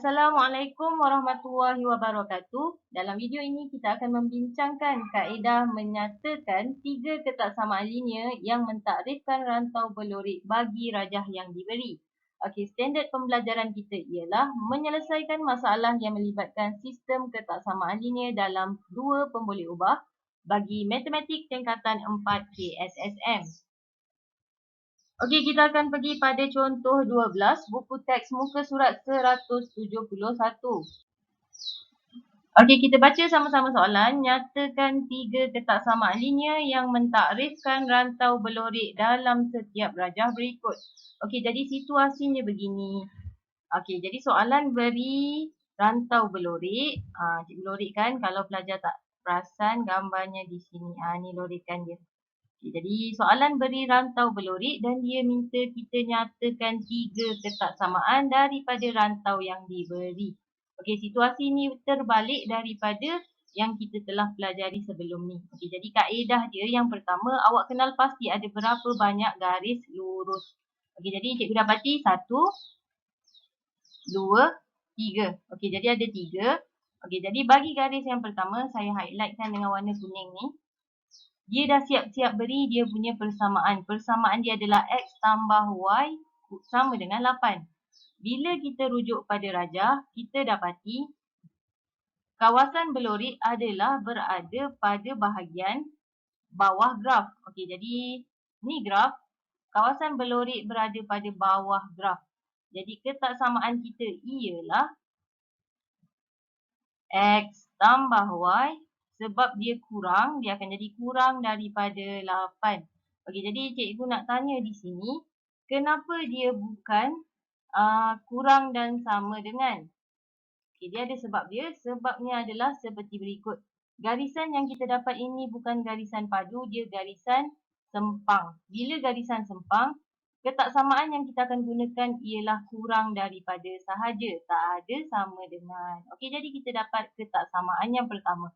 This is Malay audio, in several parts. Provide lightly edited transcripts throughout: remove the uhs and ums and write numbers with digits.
Assalamualaikum warahmatullahi wabarakatuh. Dalam video ini kita akan membincangkan kaedah menyatakan tiga ketaksamaan linear yang mentakrifkan rantau berlorik bagi rajah yang diberi. Okey, standard pembelajaran kita ialah menyelesaikan masalah yang melibatkan sistem ketaksamaan linear dalam dua pemboleh ubah bagi matematik tingkatan 4 KSSM. Okey, kita akan pergi pada contoh 12, buku teks muka surat 171. Okey, kita baca sama-sama soalan. Nyatakan tiga ketaksamaan linear yang mentakrifkan rantau berlorik dalam setiap rajah berikut. Okey, jadi situasinya begini. Okey, jadi soalan beri rantau berlorik. Cikgu lorikkan kalau pelajar tak perasan gambarnya di sini. Ni lorikkan dia. Okay, jadi soalan beri rantau berlorik dan dia minta kita nyatakan tiga ketaksamaan daripada rantau yang diberi. Okey, situasi ni terbalik daripada yang kita telah pelajari sebelum ni. Okey, jadi kaedah dia yang pertama, awak kenal pasti ada berapa banyak garis lurus. Okey, jadi cikgu dapati 1, 2, 3. Okey, jadi ada 3. Okey, jadi bagi garis yang pertama, saya highlightkan dengan warna kuning ni. Dia dah siap-siap beri dia punya persamaan. Persamaan dia adalah X tambah Y sama dengan 8. Bila kita rujuk pada rajah, kita dapati kawasan berlorik adalah berada pada bahagian bawah graf. Okey, jadi ni graf. Kawasan berlorik berada pada bawah graf. Jadi ketaksamaan kita ialah X tambah Y. Sebab dia kurang, dia akan jadi kurang daripada 8. Okey, jadi cikgu nak tanya di sini, kenapa dia bukan kurang dan sama dengan? Okey, dia ada sebab dia. Sebabnya adalah seperti berikut. Garisan yang kita dapat ini bukan garisan padu, dia garisan sempang. Bila garisan sempang, ketaksamaan yang kita akan gunakan ialah kurang daripada sahaja. Tak ada sama dengan. Okey, jadi kita dapat ketaksamaan yang pertama.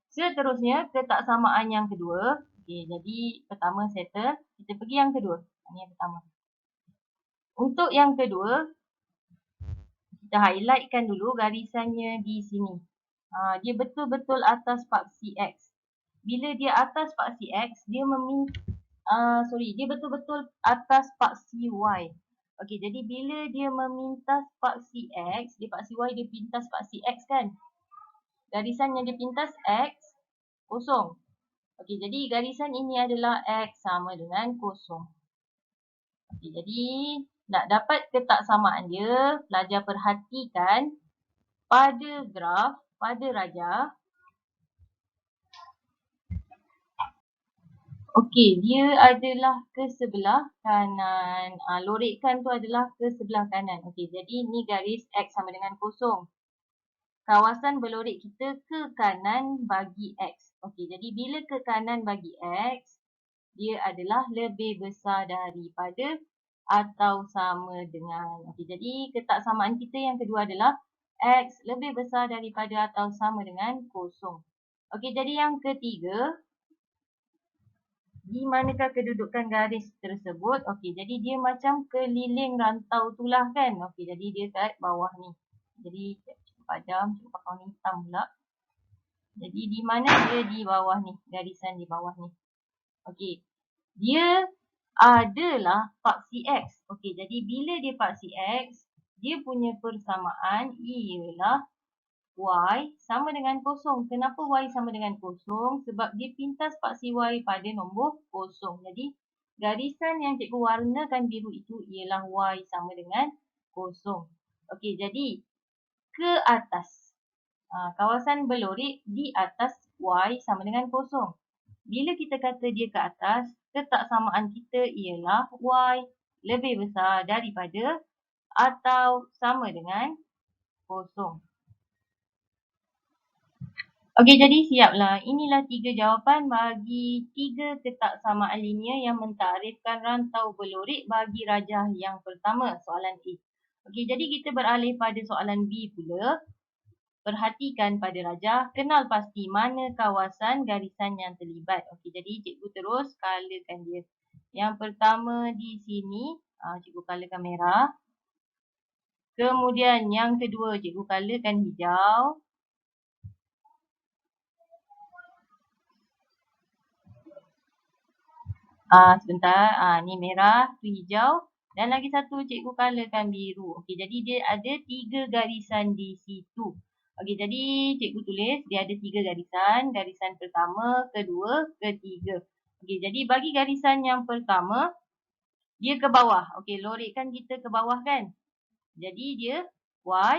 Seterusnya, ketaksamaan yang kedua. Okey, jadi pertama settle. Kita pergi yang kedua. Ini yang pertama. Untuk yang kedua, kita highlightkan dulu garisannya di sini. Dia betul-betul atas paksi X. Bila dia atas paksi X, dia dia betul-betul atas paksi Y. Okey, jadi bila dia memintas paksi X, dia paksi Y, dia pintas paksi X kan? Garisan yang dia pintas X, kosong. Okey, jadi garisan ini adalah X sama dengan kosong. Okey, jadi nak dapat ketaksamaan dia, pelajar perhatikan pada graf, pada rajah. Okey, dia adalah ke sebelah kanan. Lorikkan tu adalah ke sebelah kanan. Okey, jadi ni garis X sama dengan kosong. Kawasan berlorik kita ke kanan bagi X. Okey, jadi bila ke kanan bagi X, dia adalah lebih besar daripada atau sama dengan. Okey, jadi ketaksamaan kita yang kedua adalah X lebih besar daripada atau sama dengan kosong. Okey, jadi yang ketiga, di manakah kedudukan garis tersebut? Okey, jadi dia macam keliling rantau tu lah kan. Okey, jadi dia kat bawah ni. Jadi padam, cuba pakai warna hitam pula. Jadi di mana dia di bawah ni, garisan di bawah ni. Okey, dia adalah paksi X. Okey, jadi bila dia paksi X, dia punya persamaan ialah Y sama dengan kosong. Kenapa Y sama dengan kosong? Sebab dia pintas paksi Y pada nombor kosong. Jadi garisan yang cikgu warnakan biru itu ialah Y sama dengan kosong. Okey, jadi ke atas. Kawasan berlorik di atas Y sama dengan kosong. Bila kita kata dia ke atas, ketaksamaan kita ialah Y lebih besar daripada atau sama dengan kosong. Okey, jadi siaplah. Inilah tiga jawapan bagi tiga ketaksamaan linear yang mentakrifkan rantau berlorik bagi rajah yang pertama, soalan A. Okey, jadi kita beralih pada soalan B pula. Perhatikan pada rajah, kenal pasti mana kawasan garisan yang terlibat. Okey, jadi cikgu terus colourkan dia. Yang pertama di sini, cikgu colourkan merah. Kemudian yang kedua, cikgu colourkan hijau. Sebentar, ni merah, tu hijau. Dan lagi satu cikgu colourkan biru. Okey, jadi dia ada 3 garisan di situ. Okey, jadi cikgu tulis dia ada 3 garisan. Garisan pertama, kedua, ketiga. Okey, jadi bagi garisan yang pertama, dia ke bawah. Okey, lorekkan kita ke bawah kan. Jadi dia Y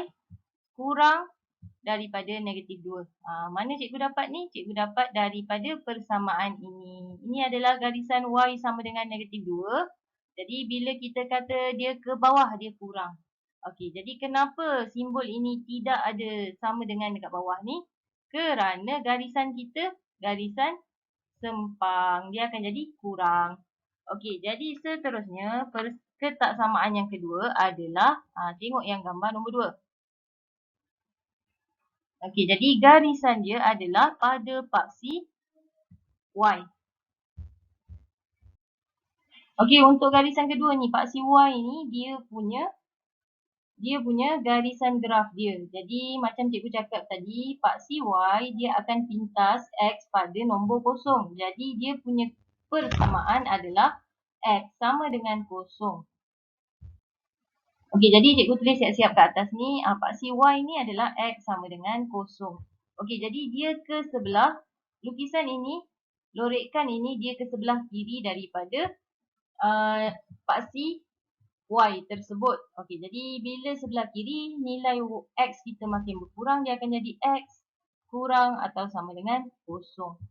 kurang daripada negatif 2. Mana cikgu dapat ni? Cikgu dapat daripada persamaan ini. Ini adalah garisan Y sama dengan negatif 2. Jadi bila kita kata dia ke bawah, dia kurang. Okey, jadi kenapa simbol ini tidak ada sama dengan dekat bawah ni? Kerana garisan kita garisan sempang. Dia akan jadi kurang. Okey, jadi seterusnya ketaksamaan yang kedua adalah tengok yang gambar nombor 2. Okey, jadi garisan dia adalah pada paksi Y. Okey, untuk garisan kedua ni, paksi Y ni dia punya garisan graf dia. Jadi macam cikgu cakap tadi, paksi Y dia akan pintas X pada nombor kosong. Jadi dia punya persamaan adalah X sama dengan kosong. Okey, jadi cikgu tulis siap-siap kat atas ni, paksi Y ni adalah X sama dengan kosong. Okey, jadi dia ke sebelah, lukisan ini, lorekkan ini dia ke sebelah kiri daripada paksi Y tersebut. Okey, jadi bila sebelah kiri, nilai X kita makin berkurang, dia akan jadi X kurang atau sama dengan kosong.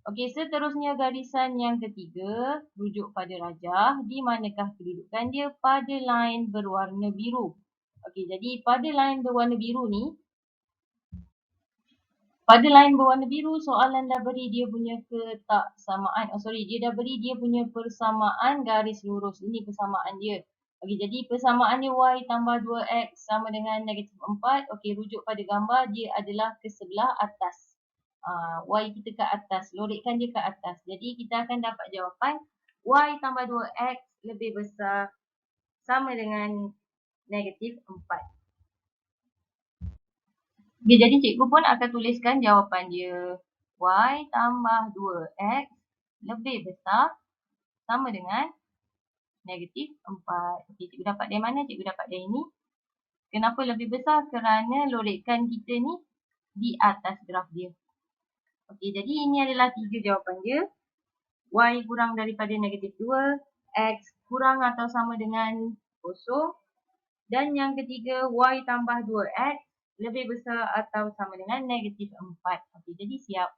Okey, seterusnya garisan yang ketiga, rujuk pada rajah. Di manakah kedudukan dia? Pada line berwarna biru. Okey, jadi pada line berwarna biru ni, soalan dah beri dia punya ketaksamaan. Dia dah beri dia punya persamaan garis lurus. Ini persamaan dia. Okey, jadi persamaan dia Y tambah 2X sama dengan negatif 4. Okey, rujuk pada gambar, dia adalah ke sebelah atas. Y kita ke atas, lorekkan dia ke atas. Jadi kita akan dapat jawapan Y tambah 2X lebih besar sama dengan negatif 4. Okay, jadi cikgu pun akan tuliskan jawapan dia. Y tambah 2X lebih besar sama dengan negatif 4. Okay, cikgu dapat dari mana? Cikgu dapat dari ini. Kenapa lebih besar? Kerana lorekkan kita ni di atas graf dia. Okey, jadi ini adalah 3 jawapan dia. Y kurang daripada negatif 2, X kurang atau sama dengan kosong. Dan yang ketiga, Y tambah 2X lebih besar atau sama dengan negatif 4. Okey, jadi siap.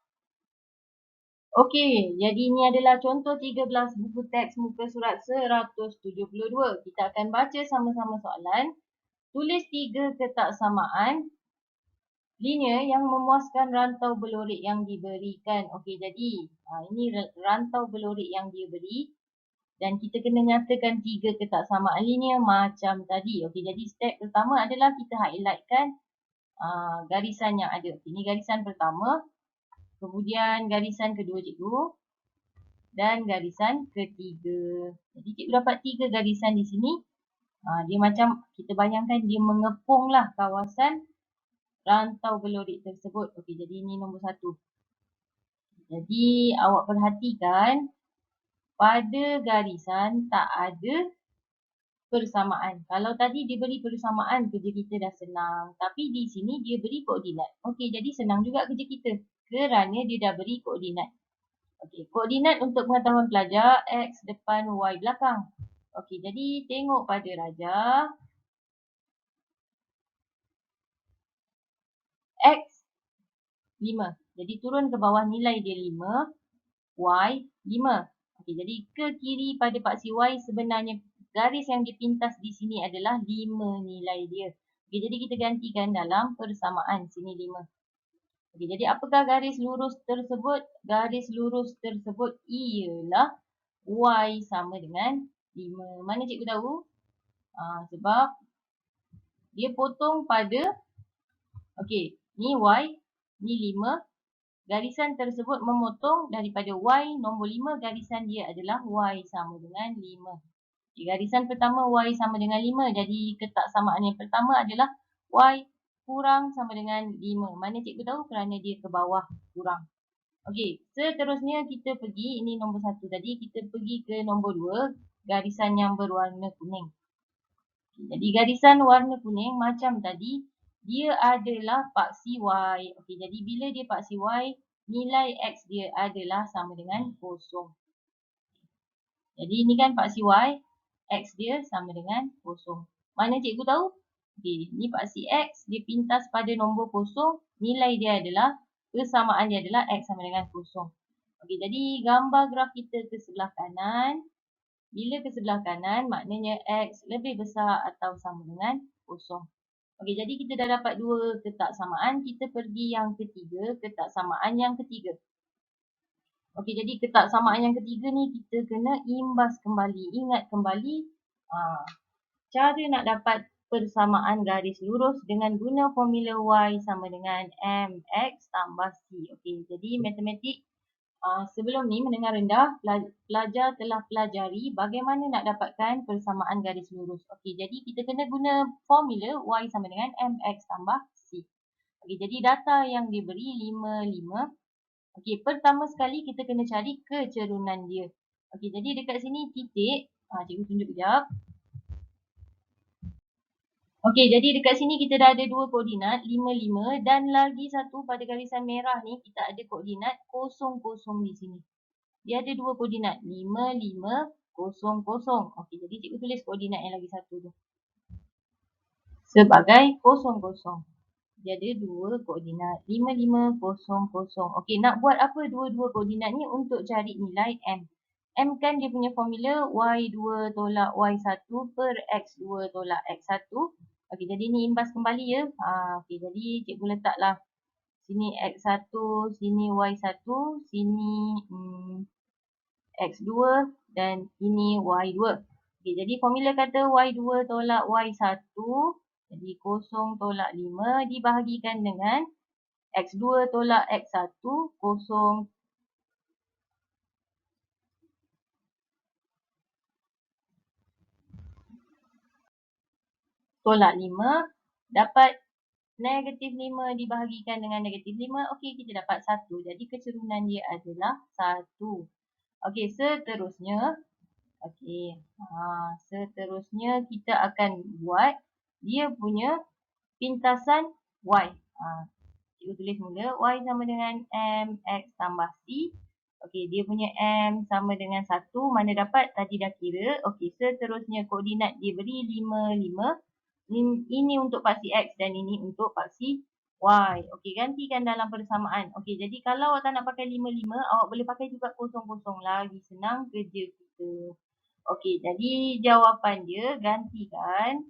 Okey, jadi ini adalah contoh 13 buku teks muka surat 172. Kita akan baca sama-sama soalan. Tulis 3 ketaksamaan linear yang memuaskan rantau belorik yang diberikan. Okey, jadi ini rantau belorik yang dia beri. Dan kita kena nyatakan 3 ketaksamaan linear macam tadi. Okey, jadi step pertama adalah kita highlightkan garisan yang ada. Ini garisan pertama. Kemudian garisan kedua cikgu. Dan garisan ketiga. Jadi cikgu dapat 3 garisan di sini. Dia macam kita bayangkan dia mengepunglah kawasan rantau belorik tersebut. Okey, jadi ini nombor 1. Jadi awak perhatikan pada garisan tak ada persamaan. Kalau tadi dia beri persamaan, kerja kita dah senang. Tapi di sini dia beri koordinat. Okey, jadi senang juga kerja kita kerana dia dah beri koordinat. Okey, koordinat untuk pengetahuan pelajar, X depan, Y belakang. Okey, jadi tengok pada rajah. X 5. Jadi turun ke bawah nilai dia 5. Y 5. Okey, jadi ke kiri pada paksi Y sebenarnya garis yang dipintas di sini adalah 5 nilai dia. Okey, jadi kita gantikan dalam persamaan sini 5. Okey, jadi apakah garis lurus tersebut? Garis lurus tersebut ialah Y sama dengan 5. Mana cikgu tahu? Sebab dia potong pada, okey, ni Y, ni 5. Garisan tersebut memotong daripada Y nombor 5, garisan dia adalah Y sama dengan 5. Garisan pertama Y sama dengan 5. Jadi ketaksamaan yang pertama adalah Y kurang sama dengan 5. Mana cikgu tahu? Kerana dia ke bawah kurang. Okey, seterusnya kita pergi, ini nombor 1 tadi, kita pergi ke nombor 2, garisan yang berwarna kuning. Jadi garisan warna kuning macam tadi, dia adalah paksi Y. Okey, jadi bila dia paksi Y, nilai X dia adalah sama dengan 0. Jadi ini kan paksi Y, X dia sama dengan 0. Mana cikgu tahu? Okey, ni paksi X, dia pintas pada nombor 0, nilai dia adalah, persamaan dia adalah X sama dengan 0. Okey, jadi gambar graf kita ke sebelah kanan. Bila ke sebelah kanan, maknanya X lebih besar atau sama dengan 0. Okey, jadi kita dah dapat dua ketaksamaan, kita pergi yang ketiga, ketaksamaan yang ketiga. Okey, jadi ketaksamaan yang ketiga ni kita kena imbas kembali. Ingat kembali cara nak dapat persamaan garis lurus dengan guna formula Y sama dengan MX tambah C. Okey, jadi matematik sebelum ni mendengar rendah, pelajar telah pelajari bagaimana nak dapatkan persamaan garis lurus. Okey, jadi kita kena guna formula Y sama dengan MX tambah C. Okey, jadi data yang diberi 5, 5. Okey, pertama sekali kita kena cari kecerunan dia. Okey, jadi dekat sini titik. Cikgu tunjuk sekejap. Okey, jadi dekat sini kita dah ada dua koordinat, 5, 5. Dan lagi satu pada garisan merah ni, kita ada koordinat 0, 0 di sini. Dia ada dua koordinat, 5, 5, 0, 0. Okey, jadi cikgu tulis koordinat yang lagi satu tu sebagai 0, 0. Dia ada dua koordinat 5, 5, 0, 0. Okey, nak buat apa dua-dua koordinat ni? Untuk cari nilai M. M kan dia punya formula Y2 tolak Y1 per X2 tolak X1. Okey, jadi ni imbas kembali ya. Okey, jadi cikgu letaklah sini X1, sini Y1, sini X2 dan ini Y2. Okey, jadi formula kata Y2 tolak Y1. Jadi 0 tolak 5 dibahagikan dengan X2 tolak X1, 0 tolak 5. Dapat negatif 5 dibahagikan dengan negatif 5. Okey, kita dapat 1. Jadi kecerunan dia adalah 1. Okey, seterusnya. Okey, seterusnya kita akan buat dia punya pintasan Y. Cikgu tulis mula Y sama dengan MX tambah C. Okey, dia punya M sama dengan 1. Mana dapat? Tadi dah kira. Okey, seterusnya koordinat dia beri 5, 5. Ini untuk paksi X dan ini untuk paksi Y. Okey, gantikan dalam persamaan. Okey, jadi kalau awak tak nak pakai 5, 5, awak boleh pakai juga 0, 0. Lagi senang kerja kita. Okey, jadi jawapan dia gantikan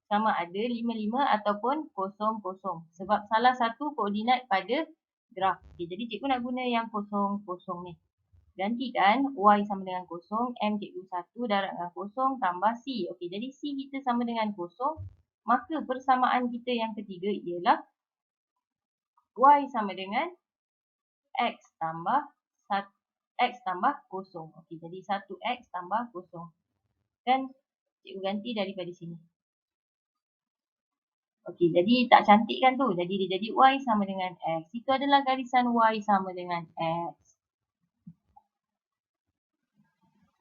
sama ada 5, 5 ataupun 0, 0. Sebab salah satu koordinat pada graf. Okey, jadi cikgu nak guna yang 0, 0 ni. Gantikan Y sama dengan 0, M cikgu 1 darab dengan 0 tambah C. Okey, jadi C kita sama dengan 0. Maka persamaan kita yang ketiga ialah Y sama dengan X tambah 1. X tambah 0. Okey, jadi 1X tambah 0. Dan cikgu ganti daripada sini. Okey, jadi tak cantik kan tu. Jadi dia jadi Y sama dengan X. Itu adalah garisan Y sama dengan X.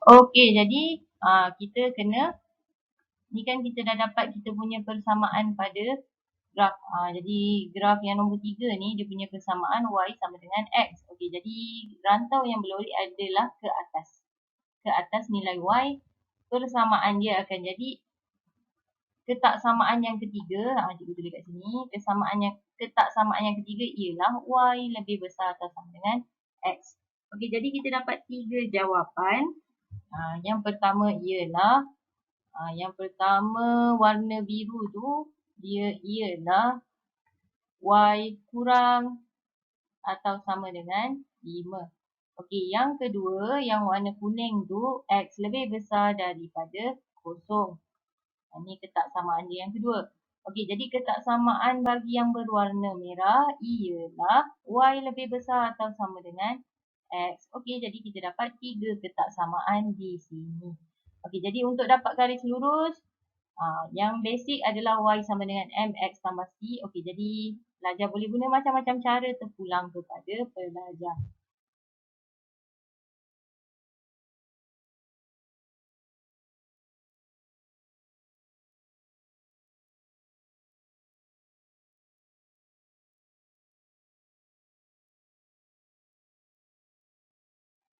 Okey, jadi kita kena, ni kan kita dah dapat kita punya persamaan pada graf. Jadi graf yang nombor 3 ni dia punya persamaan Y sama dengan X. Okey, jadi rantau yang berlori adalah ke atas. Ke atas nilai Y, persamaan dia akan jadi ketaksamaan yang ketiga. Cikgu tulis kat sini. Ketaksamaan yang ketiga ialah Y lebih besar atau sama dengan X. Okey, jadi kita dapat 3 jawapan. Yang pertama ialah yang pertama warna biru tu dia ialah Y kurang atau sama dengan 5. Okey, yang kedua yang warna kuning tu X lebih besar daripada 0. Ini ketaksamaan dia yang kedua. Okey, jadi ketaksamaan bagi yang berwarna merah ialah Y lebih besar atau sama dengan X. Okey, jadi kita dapat 3 ketaksamaan di sini. Okey, jadi untuk dapat garis lurus, yang basic adalah Y sama dengan MX tambah C. Okey, jadi pelajar boleh guna macam-macam cara terpulang kepada pelajar.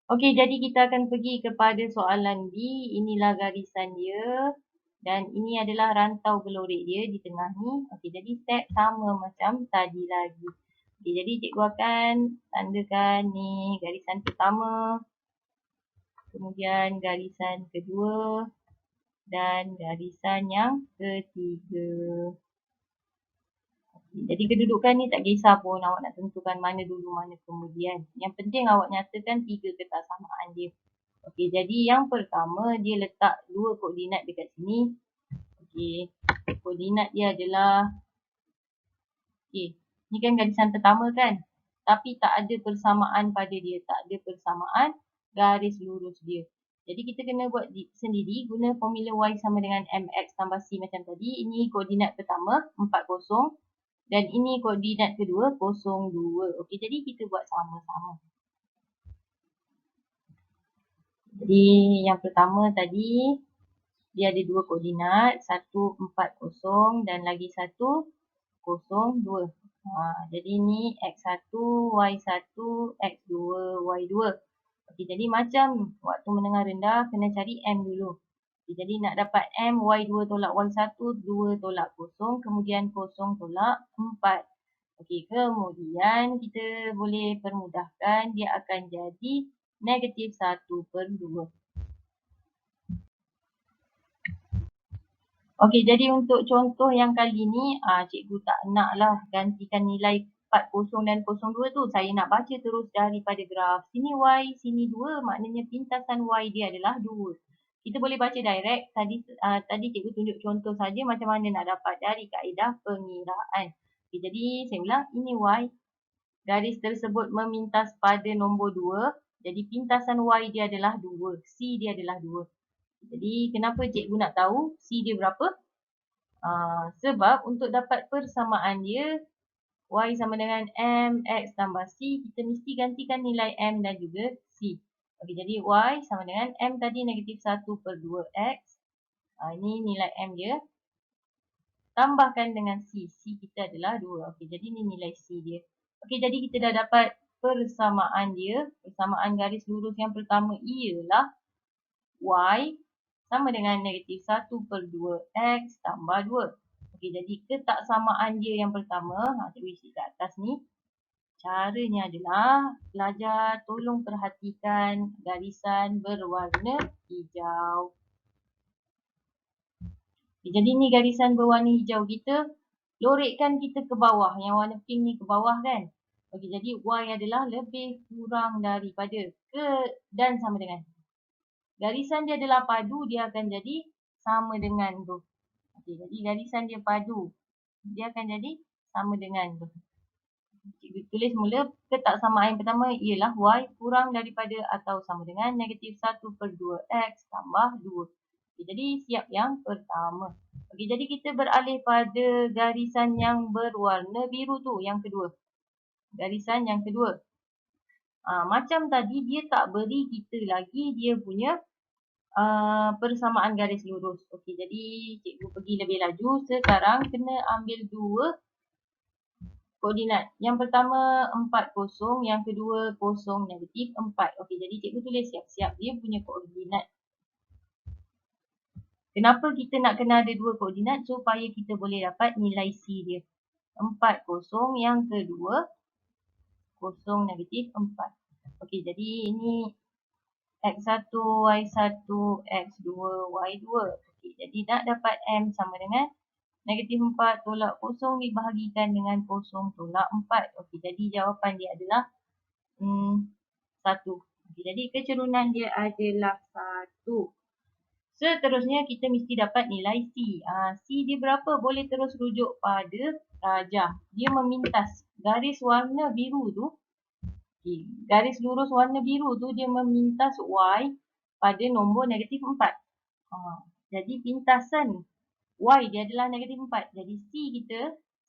Okey, jadi kita akan pergi kepada soalan B. Inilah garisan dia. Dan ini adalah rantau gelorek dia di tengah ni. Okey, jadi step sama macam tadi lagi. Okey, jadi cikgu akan tandakan ni garisan pertama. Kemudian garisan kedua. Dan garisan yang ketiga. Jadi kedudukan ni tak kisah pun awak nak tentukan mana dulu mana kemudian. Yang penting awak nyatakan 3 ketaksamaan dia. Okey, jadi yang pertama dia letak 2 koordinat dekat sini. Okey, koordinat dia adalah okey, ni kan garisan pertama kan. Tapi tak ada persamaan pada dia, tak ada persamaan garis lurus dia. Jadi kita kena buat sendiri guna formula Y sama dengan MX tambah C macam tadi. Ini koordinat pertama 40 dan ini koordinat kedua 02. Okey, jadi kita buat sama-sama. Jadi yang pertama tadi dia ada 2 koordinat, 140 dan lagi 102. Jadi ni X1, Y1, X2, Y2. Okey, jadi macam waktu menengah rendah kena cari M dulu. Okay, jadi nak dapat M, Y2 tolak Y1, 2 tolak 0, kemudian 0 tolak 4. Okey, kemudian kita boleh permudahkan dia akan jadi negatif 1/2. Okey, jadi untuk contoh yang kali ni, cikgu tak naklah gantikan nilai 40 dan 02 tu. Saya nak baca terus daripada graf. Sini Y, sini 2, maknanya pintasan Y dia adalah 2. Kita boleh baca direct. Tadi cikgu tunjuk contoh saja macam mana nak dapat dari kaedah pengiraan. Okay, jadi saya ulang, ini Y. Garis tersebut memintas pada nombor 2. Jadi pintasan Y dia adalah 2. C dia adalah 2. Jadi kenapa cikgu nak tahu C dia berapa? Sebab untuk dapat persamaan dia, Y sama dengan M, X tambah C, kita mesti gantikan nilai M dan juga C. Okey, jadi Y sama dengan M tadi negatif 1/2 X. Ini nilai M dia. Tambahkan dengan C. C kita adalah 2. Okey, jadi ini nilai C dia. Okey, jadi kita dah dapat persamaan dia. Persamaan garis lurus yang pertama ialah Y sama dengan negatif 1/2 X tambah 2. Okey, jadi ketaksamaan dia yang pertama, cikgu isi kat atas ni. Caranya adalah, pelajar tolong perhatikan garisan berwarna hijau. Okay, jadi ni garisan berwarna hijau kita. Lorekkan kita ke bawah. Yang warna pink ni ke bawah kan. Okey, jadi Y adalah lebih kurang daripada dan sama dengan. Garisan dia adalah padu, dia akan jadi sama dengan tu. Okey, jadi garisan dia padu. Dia akan jadi sama dengan tu. Cikgu tulis mula ketaksamaan yang pertama ialah Y kurang daripada atau sama dengan negatif 1/2 X tambah 2. Okay, jadi siap yang pertama. Okey, jadi kita beralih pada garisan yang berwarna biru tu, yang kedua. Garisan yang kedua. Macam tadi dia tak beri kita lagi dia punya persamaan garis lurus. Okey, jadi cikgu pergi lebih laju. Sekarang kena ambil 2 koordinat. Yang pertama 40, yang kedua 0 negatif 4. Okey, jadi cikgu tulis siap-siap dia punya koordinat. Kenapa kita nak kena ada 2 koordinat? Supaya kita boleh dapat nilai C dia. 40, yang kedua 0 negatif 4. Okey, jadi ini X1, Y1, X2, Y2. Okey, jadi nak dapat M sama dengan negatif 4 tolak 0 dibahagikan dengan 0 tolak 4. Okey, jadi jawapan dia adalah 1. Okey, jadi kecerunan dia adalah 1. Seterusnya kita mesti dapat nilai C. C dia berapa? Boleh terus rujuk pada rajah. Dia memintas garis warna biru tu. Okay, garis lurus warna biru tu dia memintas Y pada nombor negatif 4. Jadi pintasan Y dia adalah negatif 4. Jadi C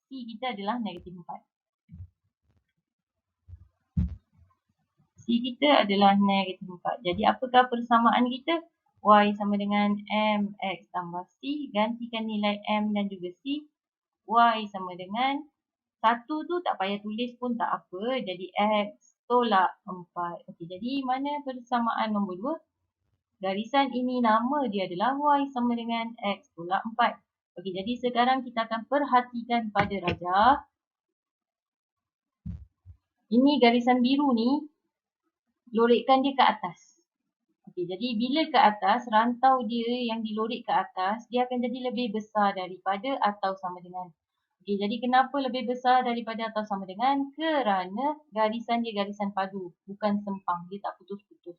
kita adalah negatif 4. C kita adalah negatif 4. Jadi apakah persamaan kita? Y sama dengan MX tambah C. Gantikan nilai M dan juga C. Y sama dengan 1 tu tak payah tulis pun tak apa. Jadi X tolak 4. Okey, jadi mana persamaan nombor 2? Garisan ini nama dia adalah Y sama dengan X tolak 4. Okey, jadi sekarang kita akan perhatikan pada rajah. Ini garisan biru ni, lorikkan dia ke atas. Okey, jadi bila ke atas, rantau dia yang dilorik ke atas, dia akan jadi lebih besar daripada atau sama dengan. Okey, jadi kenapa lebih besar daripada atau sama dengan? Kerana garisan dia garisan padu, bukan sempang. Dia tak putus-putus.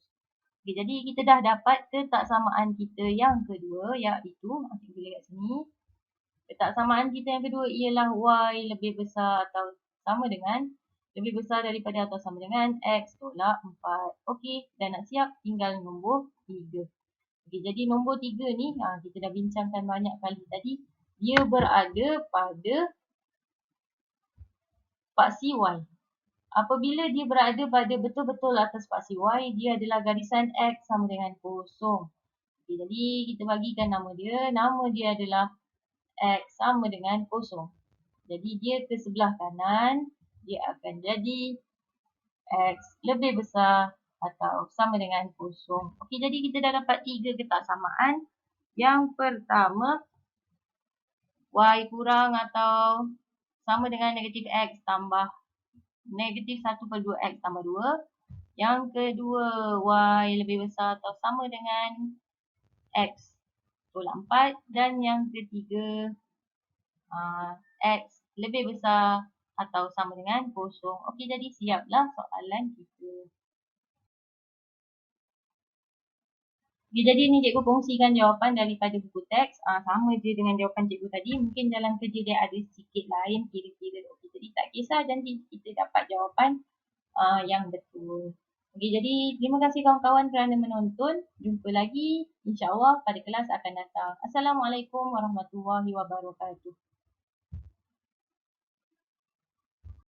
Okey, jadi kita dah dapat ketaksamaan kita yang kedua, iaitu, kita boleh kat sini. Ketaksamaan kita yang kedua ialah Y lebih besar atau sama dengan, lebih besar daripada atau sama dengan X tolak 4. Okey, dah nak siap, tinggal nombor 3. Okey, jadi nombor 3 ni, kita dah bincangkan banyak kali tadi. Dia berada pada paksi Y. Apabila dia berada pada betul-betul atas paksi Y, dia adalah garisan X sama dengan kosong. Okey, jadi kita bagikan nama dia. Nama dia adalah X sama dengan kosong. Jadi dia ke sebelah kanan, dia akan jadi X lebih besar atau sama dengan kosong. Okey, jadi kita dah dapat 3 ketaksamaan. Yang pertama, Y kurang atau sama dengan negatif X tambah negatif 1/2 X tambah 2. Yang kedua, Y lebih besar atau sama dengan X tolak 4. Dan yang ketiga, X lebih besar atau sama dengan kosong. Okey, jadi siaplah soalan kita. Okey, jadi ni cikgu kongsikan jawapan daripada buku teks. Sama je dengan jawapan cikgu tadi. Mungkin dalam kerja dia ada sikit lain kira-kira. Okey, jadi tak kisah, janji kita dapat jawapan yang betul. Okey, jadi terima kasih kawan-kawan kerana menonton. Jumpa lagi insya-Allah pada kelas akan datang. Assalamualaikum warahmatullahi wabarakatuh.